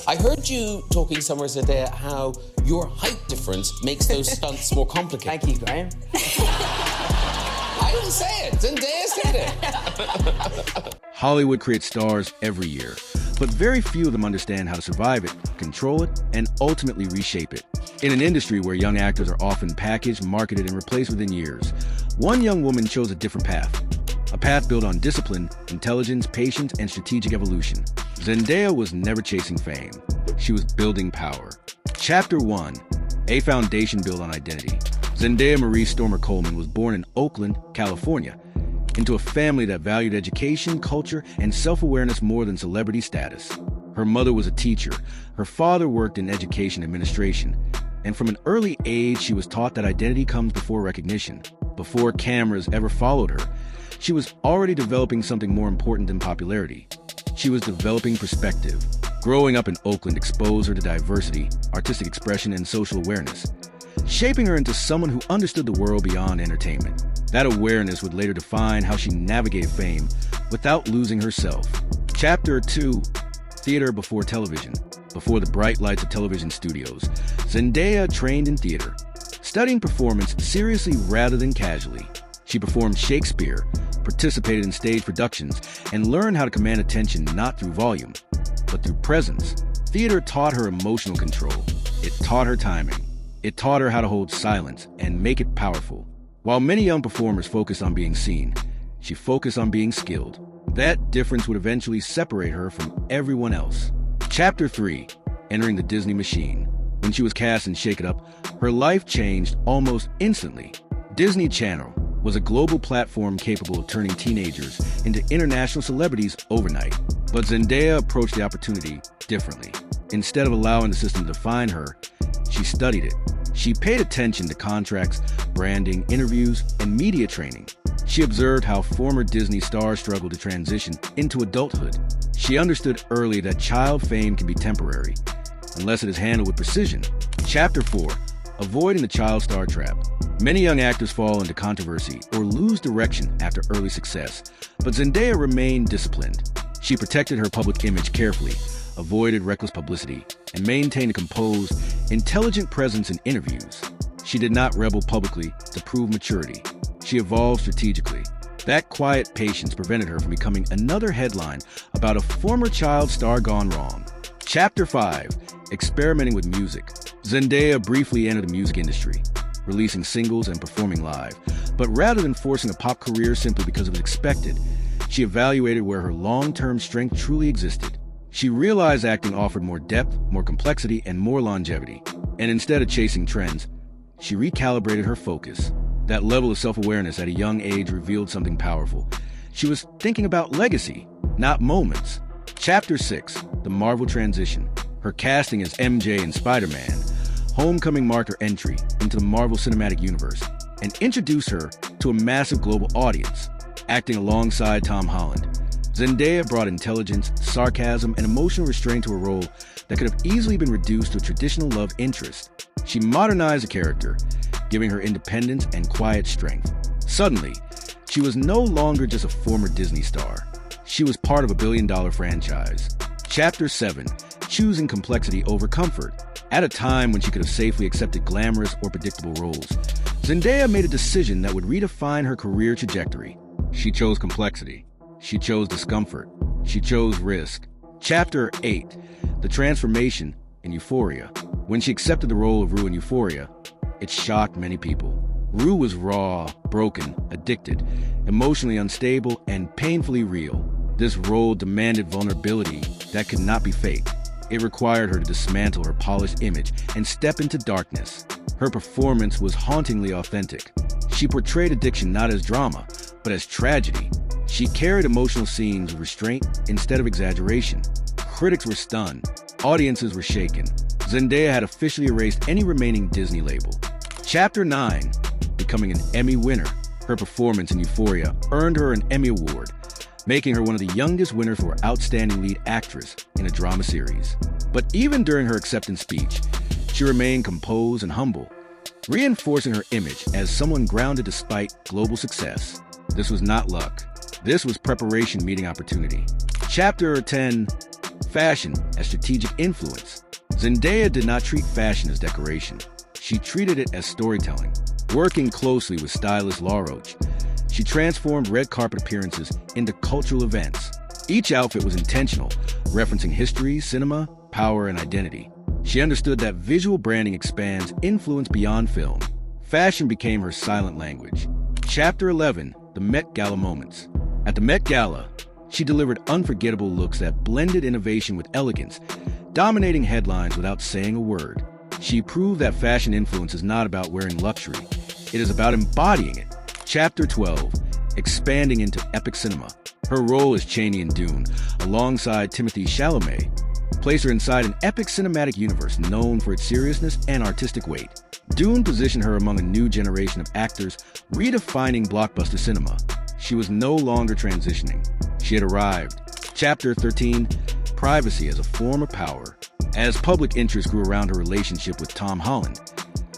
I heard you talking somewhere today how your height difference makes those stunts more complicated. Thank you, Graham. I didn't say it. Zendaya said it. Hollywood creates stars every year, but very few of them understand how to survive it, control it, and ultimately reshape it. In an industry where young actors are often packaged, marketed, and replaced within years, one young woman chose a different path. A path built on discipline, intelligence, patience, and strategic evolution. Zendaya was never chasing fame. She was building power. Chapter 1. A foundation built on identity. Zendaya Marie Stormer Coleman was born in Oakland, California, into a family that valued education, culture, and self-awareness more than celebrity status. Her mother was a teacher. Her father worked in education administration. And from an early age, she was taught that identity comes before recognition. Before cameras ever followed her, she was already developing something more important than popularity. She was developing perspective. Growing up in Oakland exposed her to diversity, artistic expression, and social awareness, shaping her into someone who understood the world beyond entertainment. That awareness would later define how she navigated fame without losing herself. Chapter 2. Theater before television. Before the bright lights of television studios, Zendaya trained in theater, studying performance seriously rather than casually. She performed Shakespeare, participated in stage productions, and learned how to command attention not through volume, but through presence. Theater taught her emotional control. It taught her timing. It taught her how to hold silence and make it powerful. While many young performers focus on being seen, she focused on being skilled. That difference would eventually separate her from everyone else. Chapter 3. Entering the Disney machine. When she was cast in Shake It Up, her life changed almost instantly. Disney Channel was a global platform capable of turning teenagers into international celebrities overnight. But Zendaya approached the opportunity differently. Instead of allowing the system to define her, she studied it. She paid attention to contracts, branding, interviews, and media training. She observed how former Disney stars struggled to transition into adulthood. She understood early that child fame can be temporary, unless it is handled with precision. Chapter 4. Avoiding the child star trap. Many young actors fall into controversy or lose direction after early success, but Zendaya remained disciplined. She protected her public image carefully, avoided reckless publicity, and maintained a composed, intelligent presence in interviews. She did not rebel publicly to prove maturity. She evolved strategically. That quiet patience prevented her from becoming another headline about a former child star gone wrong. Chapter 5. Experimenting with music. Zendaya briefly entered the music industry, releasing singles and performing live. But rather than forcing a pop career simply because it was expected, she evaluated where her long-term strength truly existed. She realized acting offered more depth, more complexity, and more longevity. And instead of chasing trends, she recalibrated her focus. That level of self-awareness at a young age revealed something powerful. She was thinking about legacy, not moments. Chapter 6. The Marvel Transition. Her casting as MJ in Spider-Man Homecoming marked her entry into the Marvel Cinematic Universe and introduced her to a massive global audience. Acting alongside Tom Holland, Zendaya brought intelligence, sarcasm, and emotional restraint to a role that could have easily been reduced to a traditional love interest. She modernized the character, giving her independence and quiet strength. Suddenly, she was no longer just a former Disney star. She was part of a billion-dollar franchise. Chapter 7. Choosing complexity over comfort. At a time when she could have safely accepted glamorous or predictable roles, Zendaya made a decision that would redefine her career trajectory. She chose complexity. She chose discomfort. She chose risk. Chapter 8. The Transformation in Euphoria. When she accepted the role of Rue in Euphoria, it shocked many people. Rue was raw, broken, addicted, emotionally unstable, and painfully real. This role demanded vulnerability that could not be faked. It required her to dismantle her polished image and step into darkness. Her performance was hauntingly authentic. She portrayed addiction not as drama, but as tragedy. She carried emotional scenes with restraint instead of exaggeration. Critics were stunned. Audiences were shaken. Zendaya had officially erased any remaining Disney label. Chapter 9. Becoming an Emmy winner. Her performance in Euphoria earned her an Emmy Award, making her one of the youngest winners for Outstanding Lead Actress in a drama series. But even during her acceptance speech, she remained composed and humble, reinforcing her image as someone grounded despite global success. This was not luck. This was preparation meeting opportunity. Chapter 10. Fashion as strategic influence. Zendaya did not treat fashion as decoration. She treated it as storytelling. Working closely with stylist La Roche, she transformed red carpet appearances into cultural events. Each outfit was intentional, referencing history, cinema, power, and identity. She understood that visual branding expands influence beyond film. Fashion became her silent language. Chapter 11, the Met Gala moments. At the Met Gala, she delivered unforgettable looks that blended innovation with elegance, dominating headlines without saying a word. She proved that fashion influence is not about wearing luxury. It is about embodying it. Chapter 12, expanding into epic cinema. Her role as Cheney in Dune, alongside Timothée Chalamet, placed her inside an epic cinematic universe known for its seriousness and artistic weight. Dune positioned her among a new generation of actors, redefining blockbuster cinema. She was no longer transitioning. She had arrived. Chapter 13, privacy as a form of power. As public interest grew around her relationship with Tom Holland,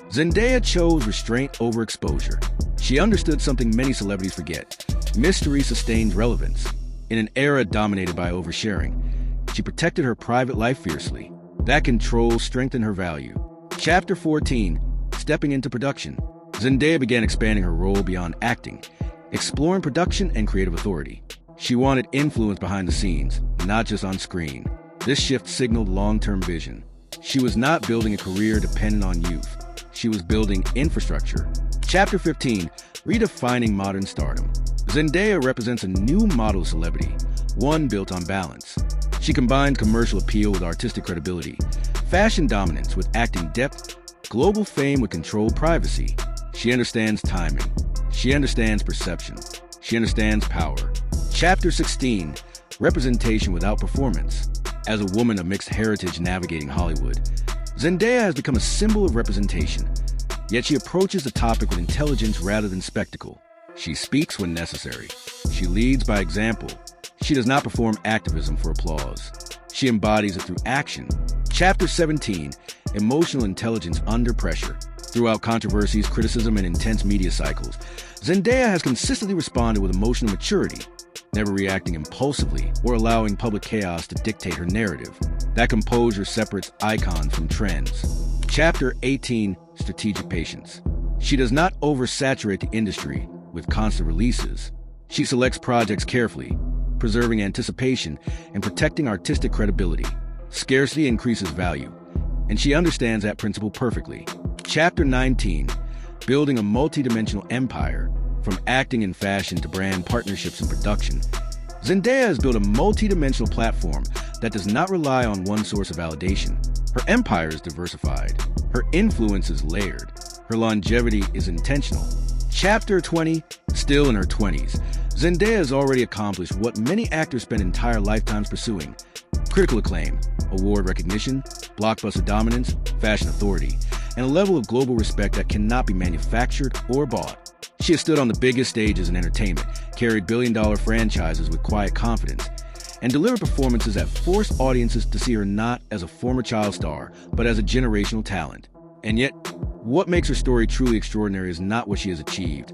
Zendaya chose restraint over exposure. She understood something many celebrities forget. Mystery sustains relevance. In an era dominated by oversharing, she protected her private life fiercely. That control strengthened her value. Chapter 14, stepping into production. Zendaya began expanding her role beyond acting, exploring production and creative authority. She wanted influence behind the scenes, not just on screen. This shift signaled long-term vision. She was not building a career dependent on youth. She was building infrastructure. Chapter 15, redefining modern stardom. Zendaya represents a new model of celebrity, one built on balance. She combines commercial appeal with artistic credibility, fashion dominance with acting depth, global fame with controlled privacy. She understands timing. She understands perception. She understands power. Chapter 16, representation without performance. As a woman of mixed heritage navigating Hollywood, Zendaya has become a symbol of representation. Yet she approaches the topic with intelligence rather than spectacle. She speaks when necessary. She leads by example. She does not perform activism for applause. She embodies it through action. Chapter 17, emotional intelligence under pressure. Throughout controversies, criticism, and intense media cycles, Zendaya has consistently responded with emotional maturity, never reacting impulsively or allowing public chaos to dictate her narrative. That composure separates icons from trends. Chapter 18, strategic patience. She does not oversaturate the industry with constant releases. She selects projects carefully, preserving anticipation and protecting artistic credibility. Scarcity increases value, and she understands that principle perfectly. Chapter 19, building a multidimensional empire. From acting and fashion to brand partnerships and production, Zendaya has built a multi-dimensional platform that does not rely on one source of validation. Her empire is diversified. Her influence is layered. Her longevity is intentional. Chapter 20, still in her 20s, Zendaya has already accomplished what many actors spend entire lifetimes pursuing: critical acclaim, award recognition, blockbuster dominance, fashion authority, and a level of global respect that cannot be manufactured or bought. She has stood on the biggest stages in entertainment, carried billion-dollar franchises with quiet confidence, and delivered performances that forced audiences to see her not as a former child star, but as a generational talent. And yet, what makes her story truly extraordinary is not what she has achieved.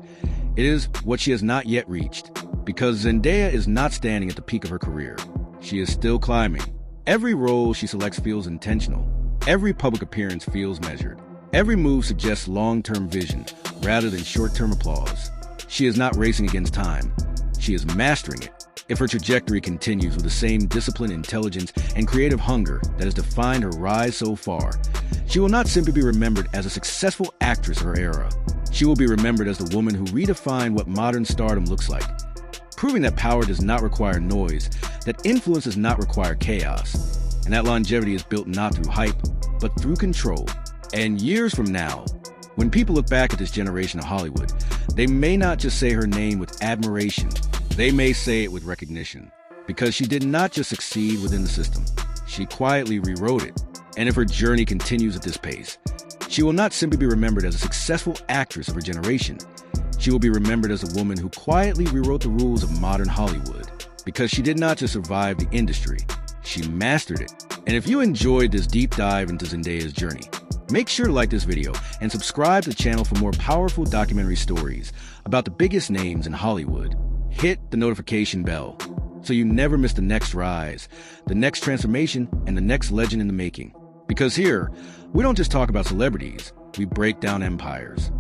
It is what she has not yet reached. Because Zendaya is not standing at the peak of her career. She is still climbing. Every role she selects feels intentional. Every public appearance feels measured. Every move suggests long-term vision rather than short-term applause. She is not racing against time. She is mastering it. If her trajectory continues with the same discipline, intelligence, and creative hunger that has defined her rise so far, she will not simply be remembered as a successful actress of her era. She will be remembered as the woman who redefined what modern stardom looks like, proving that power does not require noise, that influence does not require chaos, and that longevity is built not through hype, but through control. And years from now, when people look back at this generation of Hollywood, they may not just say her name with admiration, they may say it with recognition. Because she did not just succeed within the system, she quietly rewrote it. And if her journey continues at this pace, she will not simply be remembered as a successful actress of her generation. She will be remembered as a woman who quietly rewrote the rules of modern Hollywood. Because she did not just survive the industry, she mastered it. And if you enjoyed this deep dive into Zendaya's journey, make sure to like this video and subscribe to the channel for more powerful documentary stories about the biggest names in Hollywood. Hit the notification bell. so you never miss the next rise, the next transformation, and the next legend in the making. Because here, we don't just talk about celebrities, we break down empires.